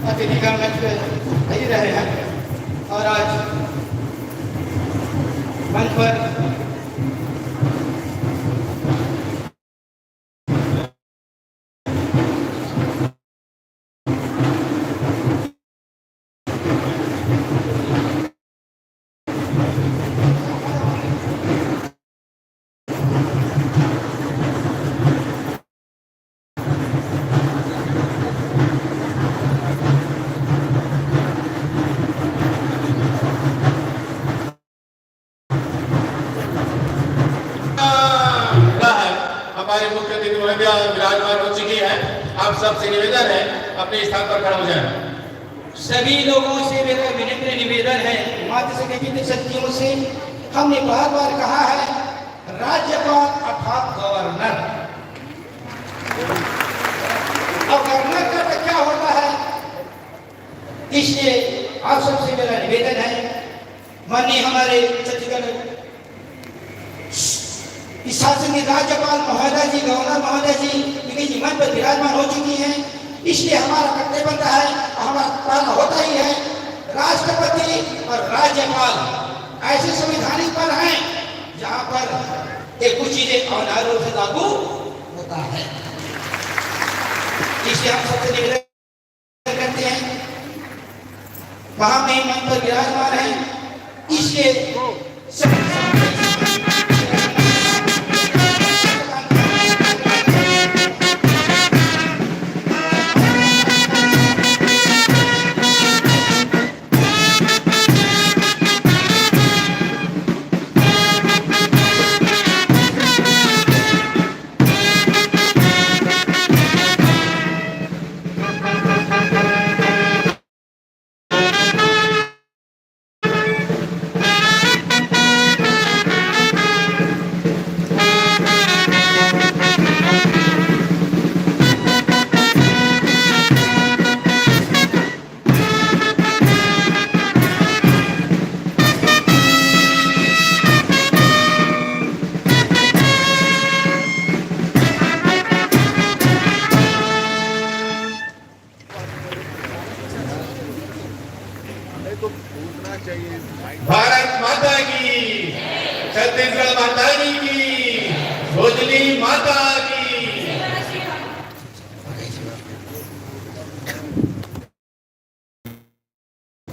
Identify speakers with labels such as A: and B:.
A: अतिथिगण मंच पे नहीं रहे हैं और आज मंच पर
B: हमारे मुख्य अतिथि महोदया विराजमान हो चुकी है। आप सबसे निवेदन है अपने स्थान पर खड़े हो जाएं।
A: सभी लोगों से मेरा विनम्र निवेदन है, मातृ शक्तियों से हमने बार बार कहा है, राज्यपाल अर्थात गवर्नर। अब गवर्नर का क्या होता है, इसलिए आप सबसे मेरा निवेदन है, माननीय हमारे छत्तीसगढ़ इस शासन के राज्यपाल महोदय जी, गवर्नर महोदय जी मंच पर विराजमान हो चुकी हैं, इसलिए हमारा कर्तव्य बनता है, हमारा पालन होता ही है। राष्ट्रपति और राज्यपाल ऐसे संवैधानिक पद हैं जहां पर एक कुछ चीजें अनिवार्य रूप से लागू होता है। इसलिए हम सबसे निवेदन करते हैं, वहां में मंच पर विराजमान है, इसलिए
B: भारत माता की, छत्तीसगढ़ माता की, भोजली माता